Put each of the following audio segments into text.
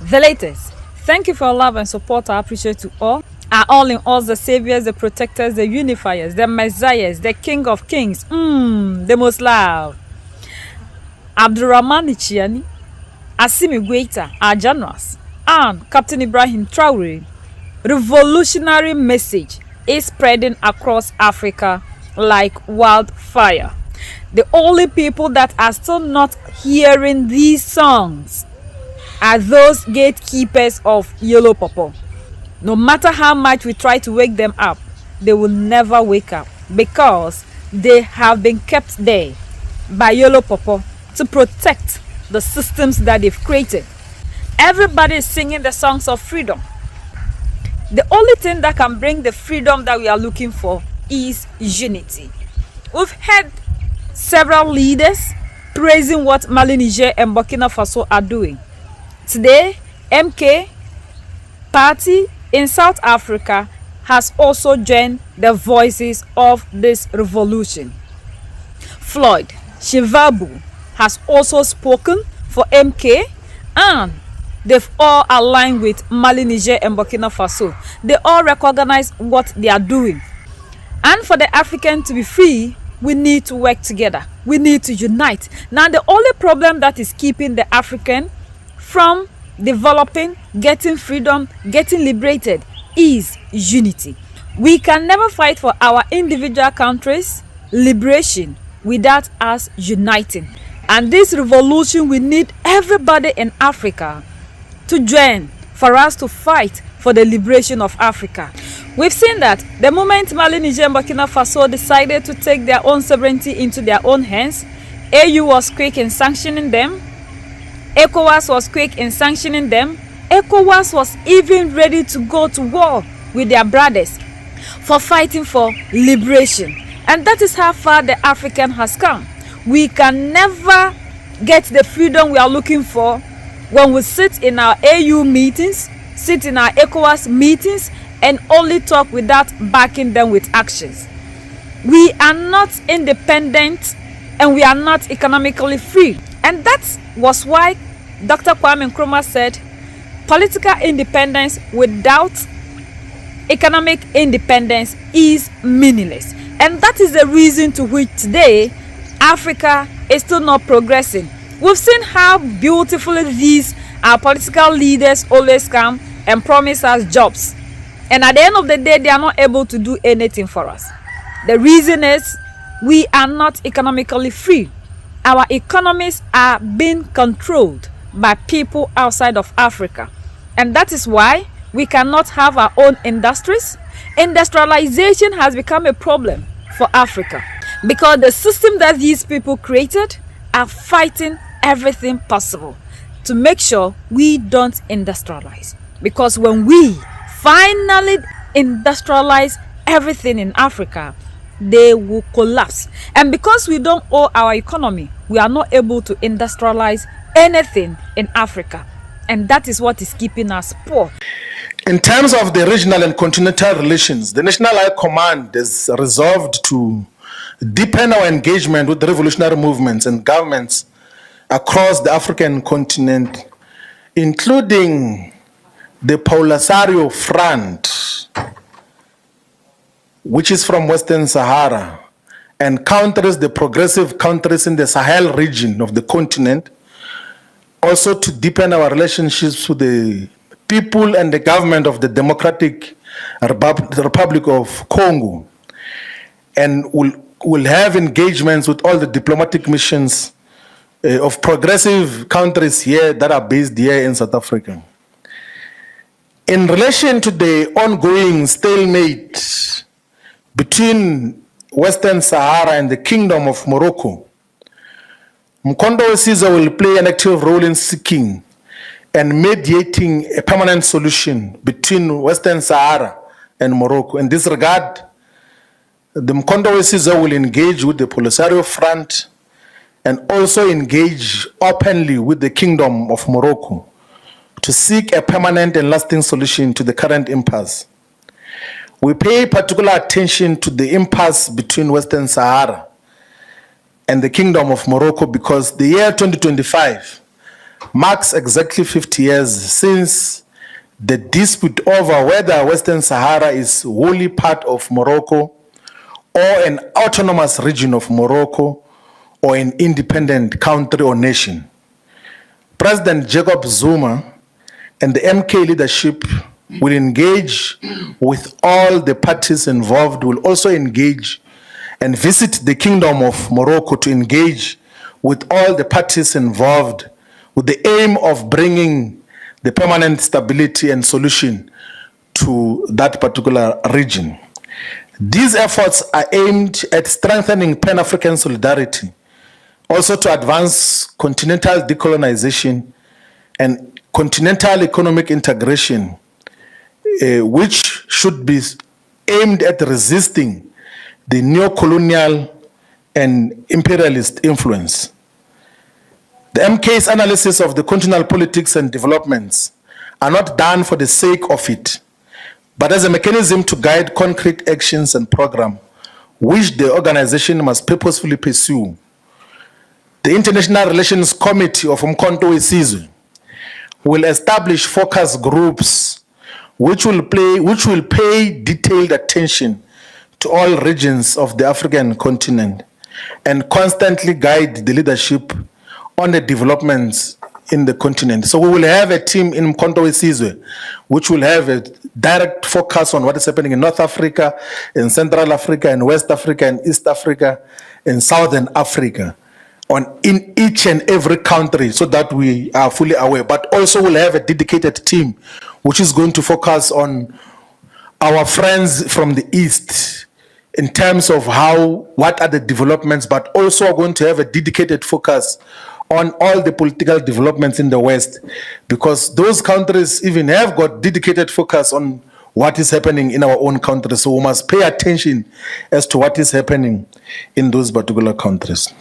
The latest. Thank you for your love and support. I appreciate you all. Are all in all the saviors, the protectors, the unifiers, the messiahs, the king of kings, the most loved. Abdurrahman Ichiani, Assimi Guita, our generals, and Captain Ibrahim Traore. Revolutionary message is spreading across Africa like wildfire. The only people that are still not hearing these songs are those gatekeepers of Yellow Pawpaw. No matter how much we try to wake them up, they will never wake up because they have been kept there by Yellow Pawpaw to protect the systems that they've created. Everybody is singing the songs of freedom. The only thing that can bring the freedom that we are looking for is unity. We've heard several leaders praising what Mali, Niger, and Burkina Faso are doing. Today, MK party in South Africa has also joined the voices of this revolution. Floyd Shivabu has also spoken for MK, and they've all aligned with Mali, Niger, and Burkina Faso. They all recognize what they are doing. And for the African to be free, we need to work together. We need to unite. Now, the only problem that is keeping the African from developing, getting freedom, getting liberated is unity. We can never fight for our individual countries' liberation without us uniting. And this revolution, we need everybody in Africa to join for us to fight for the liberation of Africa. We've seen that the moment Mali, Niger, and Burkina Faso decided to take their own sovereignty into their own hands, AU was quick in sanctioning them. ECOWAS was quick in sanctioning them. ECOWAS was even ready to go to war with their brothers for fighting for liberation. And that is how far the African has come. We can never get the freedom we are looking for when we sit in our AU meetings, sit in our ECOWAS meetings, and only talk without backing them with actions. We are not independent and we are not economically free. And that was why Dr. Kwame Nkrumah said, political independence without economic independence is meaningless. And that is the reason to which today Africa is still not progressing. We've seen how beautifully these our political leaders always come and promise us jobs. And at the end of the day, they are not able to do anything for us. The reason is we are not economically free. Our economies are being controlled by people outside of Africa. And that is why we cannot have our own industries. Industrialization has become a problem for Africa because the system that these people created are fighting everything possible to make sure we don't industrialize. Because when we finally industrialize everything in Africa, they will collapse. And because we don't owe our economy, we are not able to industrialize anything in Africa. And that is what is keeping us poor. In terms of the regional and continental relations, the National High Command is resolved to deepen our engagement with the revolutionary movements and governments across the African continent, including the Polisario Front, which is from Western Sahara and counters the progressive countries in the Sahel region of the continent, also to deepen our relationships with the people and the government of the Democratic Republic of Congo, and will have engagements with all the diplomatic missions of progressive countries here that are based here in South Africa. In relation to the ongoing stalemate between Western Sahara and the Kingdom of Morocco, Mkondo Caesar will play an active role in seeking and mediating a permanent solution between Western Sahara and Morocco. In this regard, the Mkondo Caesar will engage with the Polisario Front and also engage openly with the Kingdom of Morocco to seek a permanent and lasting solution to the current impasse. We pay particular attention to the impasse between Western Sahara and the Kingdom of Morocco because the year 2025 marks exactly 50 years since the dispute over whether Western Sahara is wholly part of Morocco or an autonomous region of Morocco or an independent country or nation. President Jacob Zuma and the MK leadership will engage with all the parties involved, will also engage and visit the Kingdom of Morocco to engage with all the parties involved with the aim of bringing the permanent stability and solution to that particular region. These efforts are aimed at strengthening Pan-African solidarity, also to advance continental decolonization and continental economic integration, which should be aimed at resisting the neo-colonial and imperialist influence. The MK's analysis of the continental politics and developments are not done for the sake of it, but as a mechanism to guide concrete actions and programs which the organization must purposefully pursue. The International Relations Committee of Umkhonto weSizwe will establish focus groups which will pay detailed attention to all regions of the African continent and constantly guide the leadership on the developments in the continent. So we will have a team in Umkhonto weSizwe which will have a direct focus on what is happening in North Africa, in Central Africa, in West Africa, in East Africa, in Southern Africa, in each and every country, so that we are fully aware. But also we'll have a dedicated team which is going to focus on our friends from the East in terms of what are the developments, but also going to have a dedicated focus on all the political developments in the West, because those countries even have got dedicated focus on what is happening in our own country. So we must pay attention as to what is happening in those particular countries.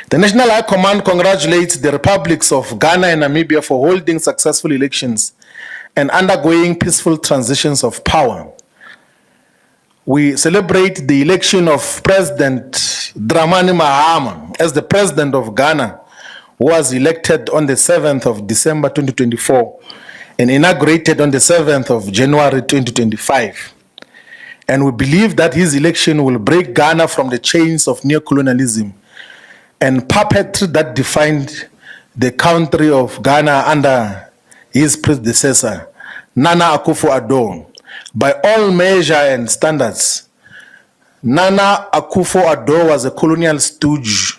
The National High Command congratulates the republics of Ghana and Namibia for holding successful elections and undergoing peaceful transitions of power. We celebrate the election of President Dramani Mahama as the president of Ghana, who was elected on the 7th of December 2024 and inaugurated on the 7th of January 2025. And we believe that his election will break Ghana from the chains of neocolonialism and puppetry that defined the country of Ghana under his predecessor, Nana Akufo-Addo. By all measure and standards, Nana Akufo-Addo was a colonial stooge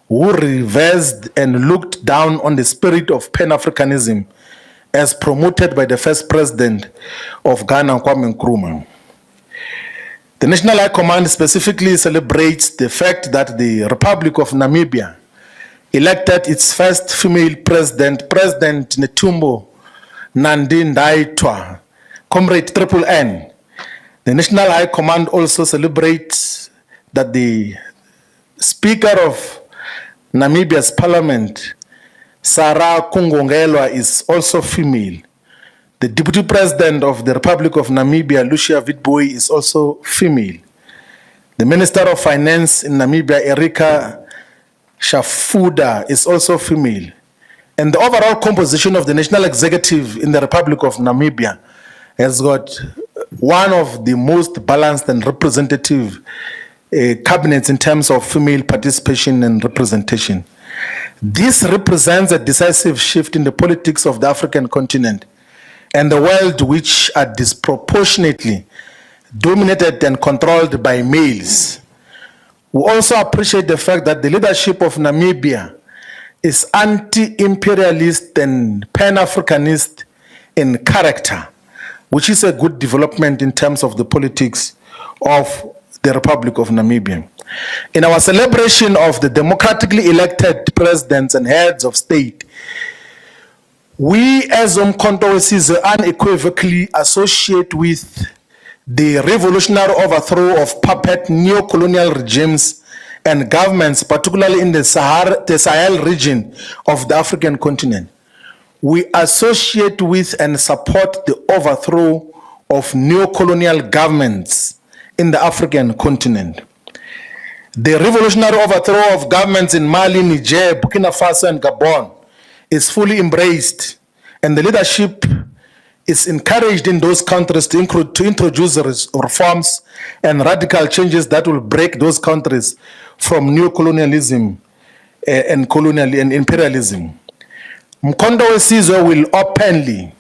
who reversed and looked down on the spirit of Pan-Africanism as promoted by the first president of Ghana, Kwame Nkrumah. The National High Command specifically celebrates the fact that the Republic of Namibia elected its first female president, President Netumbo Nandi-Ndaitwah, Comrade Triple N. The National High Command also celebrates that the Speaker of Namibia's Parliament, Sarah Kungongelwa, is also female. The Deputy President of the Republic of Namibia, Lucia Witbooi, is also female. The Minister of Finance in Namibia, Erika Shafuda, is also female. And the overall composition of the National Executive in the Republic of Namibia has got one of the most balanced and representative cabinets in terms of female participation and representation. This represents a decisive shift in the politics of the African continent and the world, which are disproportionately dominated and controlled by males. We also appreciate the fact that the leadership of Namibia is anti-imperialist and pan-Africanist in character, which is a good development in terms of the politics of the Republic of Namibia. In our celebration of the democratically elected presidents and heads of state, we as Umkhonto weSizwe unequivocally associate with the revolutionary overthrow of puppet neo-colonial regimes and governments, particularly in the Sahel region of the African continent. We associate with and support the overthrow of neo-colonial governments in the African continent. The revolutionary overthrow of governments in Mali, Niger, Burkina Faso, and Gabon is fully embraced, and the leadership is encouraged in those countries to introduce reforms and radical changes that will break those countries from neocolonialism and colonial and imperialism. Mkondo Wesizwe will openly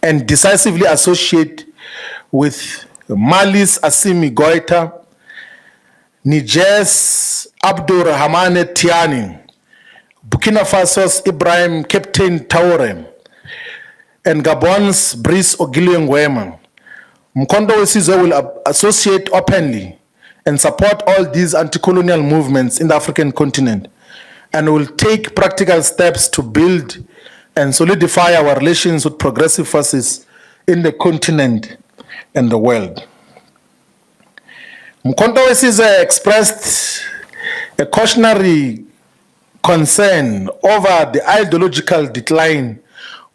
and decisively associate with Mali's Assimi Goita, Niger's Abdurrahmane Tiani, Burkina Faso's Ibrahim Captain Traoré, and Gabon's Brice Oligui Nguema. Mkondo Wesizwe will associate openly and support all these anti-colonial movements in the African continent, and will take practical steps to build and solidify our relations with progressive forces in the continent and the world. Mkondo Wesizwe expressed a cautionary concern over the ideological decline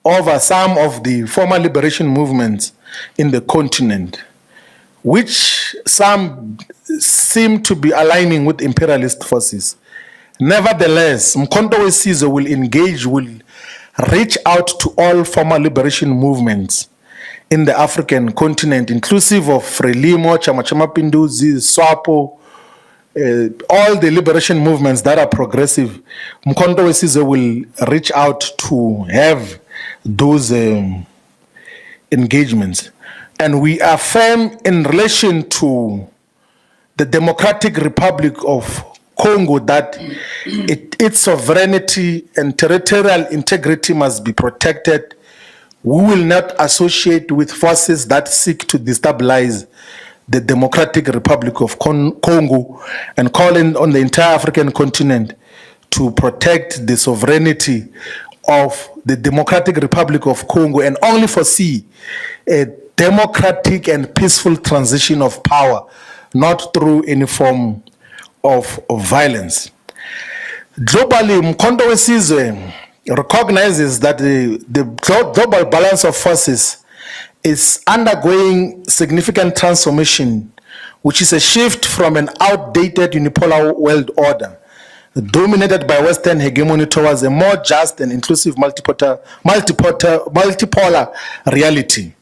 over some of the former liberation movements in the continent, which some seem to be aligning with imperialist forces. Nevertheless, Mkondo Wesizwe will reach out to all former liberation movements in the African continent, inclusive of Frelimo, Chama cha Mapinduzi, SWAPO, all the liberation movements that are progressive. Mkondo Wesizwe will reach out to have those engagements. And we affirm in relation to the Democratic Republic of Congo that its sovereignty and territorial integrity must be protected. We will not associate with forces that seek to destabilize the Democratic Republic of Congo, and calling on the entire African continent to protect the sovereignty of the Democratic Republic of Congo and only foresee a democratic and peaceful transition of power, not through any form of violence. Globally, Mkondo Wesizwe recognizes that the global balance of forces is undergoing significant transformation, which is a shift from an outdated unipolar world order dominated by Western hegemony towards a more just and inclusive multipolar reality.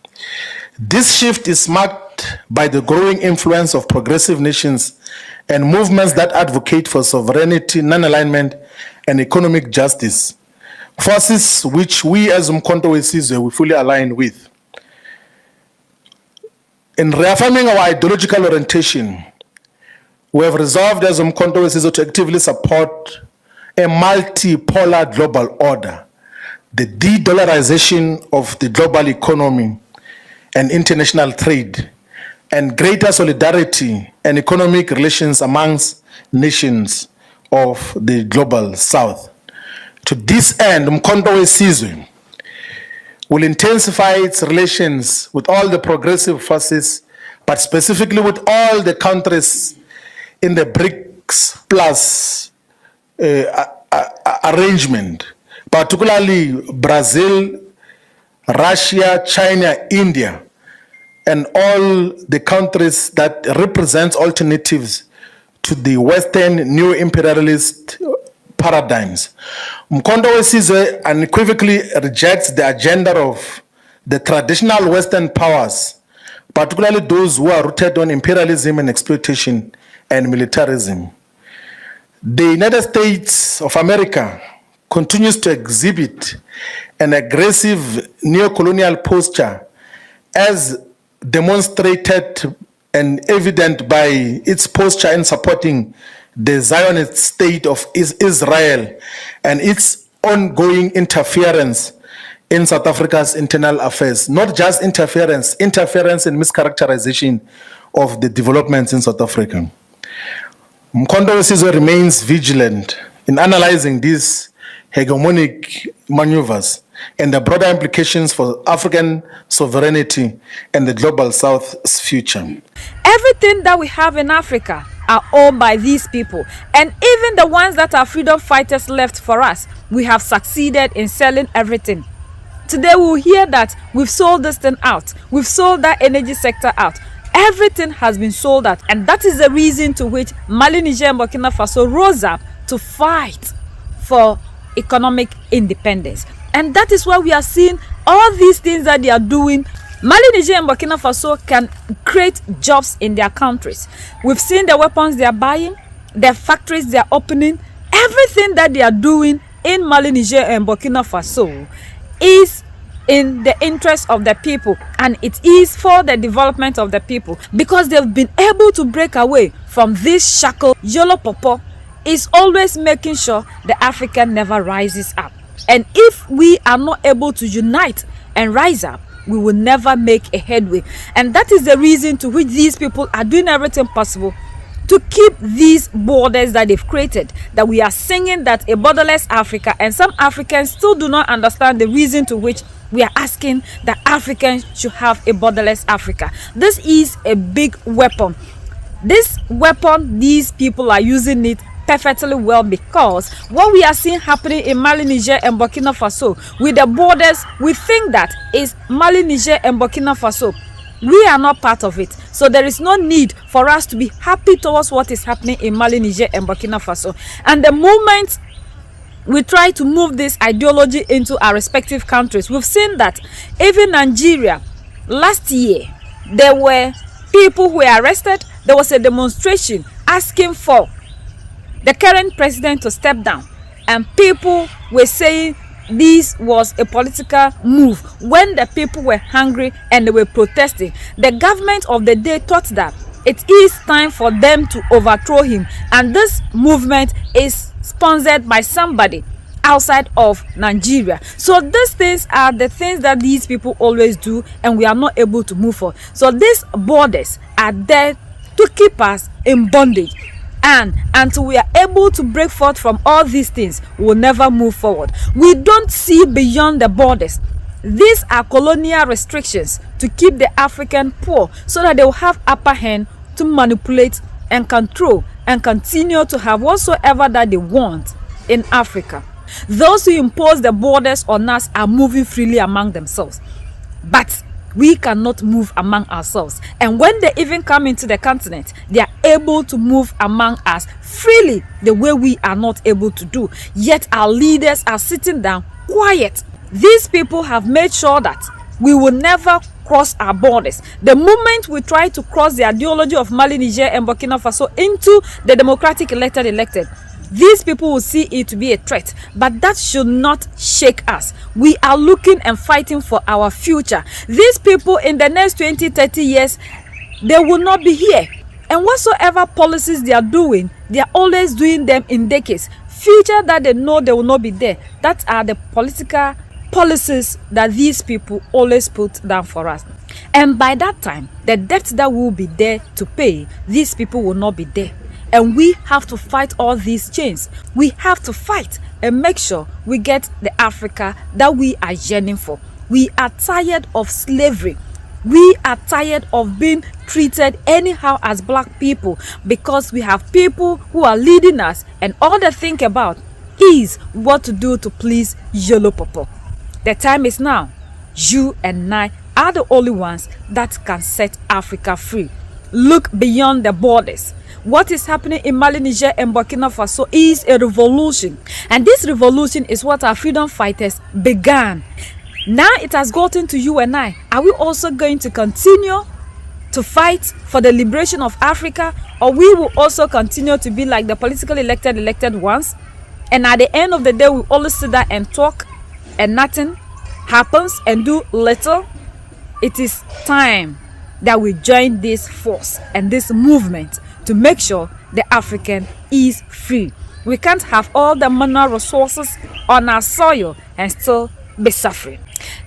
This shift is marked by the growing influence of progressive nations and movements that advocate for sovereignty, non-alignment, and economic justice, forces which we as Mkondo Wesizwe we fully align with. In reaffirming our ideological orientation, we have resolved as Mkondo Wesizwe to actively support a multipolar global order, the de-dollarization of the global economy and international trade, and greater solidarity and economic relations amongst nations of the global south. To this end, Mkondo Wesizwe will intensify its relations with all the progressive forces, but specifically with all the countries in the BRICS plus arrangement, particularly Brazil, Russia, China, India, and all the countries that represent alternatives to the Western neo-imperialist paradigms. Mkondo Wesizwe unequivocally rejects the agenda of the traditional Western powers, particularly those who are rooted on imperialism and exploitation and militarism. The United States of America continues to exhibit an aggressive neo-colonial posture, as demonstrated and evident by its posture in supporting the Zionist state of Israel and its ongoing interference in South Africa's internal affairs. Not just interference and mischaracterization of the developments in South Africa. Mkondo Wesizwe remains vigilant in analyzing these hegemonic maneuvers and the broader implications for African sovereignty and the global South's future. Everything that we have in Africa are owned by these people, and even the ones that are freedom fighters left for us, we have succeeded in selling everything. Today we will hear that we've sold this thing out, we've sold that energy sector out. Everything has been sold out, and that is the reason to which Mali, Niger, and Burkina Faso rose up to fight for economic independence. And that is why we are seeing all these things that they are doing. Mali, Niger, and Burkina Faso can create jobs in their countries. We've seen the weapons they are buying, the factories they are opening. Everything that they are doing in Mali, Niger, and Burkina Faso is in the interest of the people, and it is for the development of the people, because they've been able to break away from this shackle. Yolo Popo is always making sure the African never rises up. And if we are not able to unite and rise up, we will never make a headway. And that is the reason to which these people are doing everything possible to keep these borders that they've created, that we are singing that a borderless Africa, and some Africans still do not understand the reason to which we are asking that Africans should have a borderless Africa. This is a big weapon. This weapon, these people are using it perfectly well, because what we are seeing happening in Mali, Niger, and Burkina Faso with the borders, we think that is Mali, Niger, and Burkina Faso. We are not part of it, so there is no need for us to be happy towards what is happening in Mali, Niger, and Burkina Faso. And the moment we try to move this ideology into our respective countries, we've seen that even Nigeria, last year, there were people who were arrested. There was a demonstration asking for the current president to step down, and people were saying this was a political move. When the people were hungry and they were protesting, the government of the day thought that it is time for them to overthrow him, and this movement is sponsored by somebody outside of Nigeria. So these things are the things that these people always do, and we are not able to move forward. So these borders are there to keep us in bondage, and until we are able to break forth from all these things, we will never move forward. We don't see beyond the borders. These are colonial restrictions to keep the African poor, so that they will have upper hand to manipulate and control and continue to have whatsoever that they want in Africa. Those who impose the borders on us are moving freely among themselves, but we cannot move among ourselves. And when they even come into the continent, they are able to move among us freely, the way we are not able to do. Yet our leaders are sitting down quiet. These people have made sure that we will never cross our borders. The moment we try to cross the ideology of Mali, Niger, and Burkina Faso into the democratic elected, these people will see it to be a threat, but that should not shake us. We are looking and fighting for our future. These people in the next 20, 30 years, they will not be here. And whatsoever policies they are doing, they are always doing them in decades. Future that they know they will not be there. That are the political policies that these people always put down for us. And by that time, the debt that will be there to pay, these people will not be there. And we have to fight all these chains. We have to fight and make sure we get the Africa that we are yearning for. We are tired of slavery. We are tired of being treated anyhow as black people, because we have people who are leading us, and all they think about is what to do to please Yolo Popo. The time is now. You and I are the only ones that can set Africa free. Look beyond the borders. What is happening in Mali, Niger, and Burkina Faso is a revolution. And this revolution is what our freedom fighters began. Now it has gotten to you and I. Are we also going to continue to fight for the liberation of Africa? Or we will also continue to be like the politically elected ones? And at the end of the day, we always sit there and talk, and nothing happens, and do little. It is time that we join this force and this movement to make sure the African is free. We can't have all the mineral resources on our soil and still be suffering.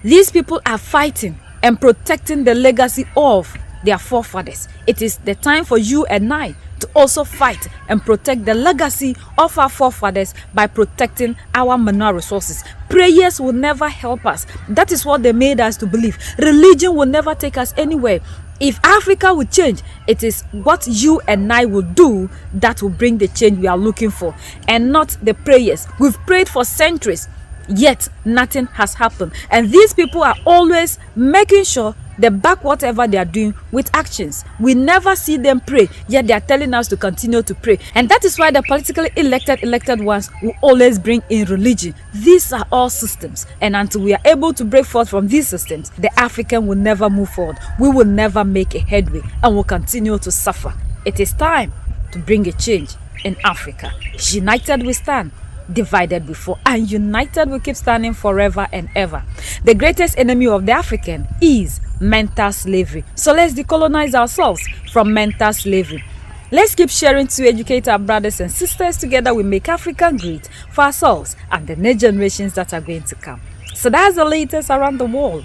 These people are fighting and protecting the legacy of their forefathers. It is the time for you and I to also fight and protect the legacy of our forefathers by protecting our mineral resources. Prayers will never help us. That is what they made us to believe. Religion will never take us anywhere. If Africa will change, it is what you and I will do that will bring the change we are looking for, and not the prayers. We've prayed for centuries, yet nothing has happened. And these people are always making sure They back whatever they are doing with actions. We never see them pray, yet they are telling us to continue to pray. And that is why the politically elected ones will always bring in religion. These are all systems. And until we are able to break forth from these systems, the African will never move forward. We will never make a headway and will continue to suffer. It is time to bring a change in Africa. United we stand, divided we fall, and united we keep standing forever and ever. The greatest enemy of the African is mental slavery. So let's decolonize ourselves from mental slavery. Let's keep sharing to educate our brothers and sisters. Together we make Africa great for ourselves and the next generations that are going to come. So that's the latest around the world.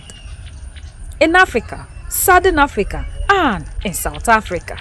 In Africa, Southern Africa, and in South Africa.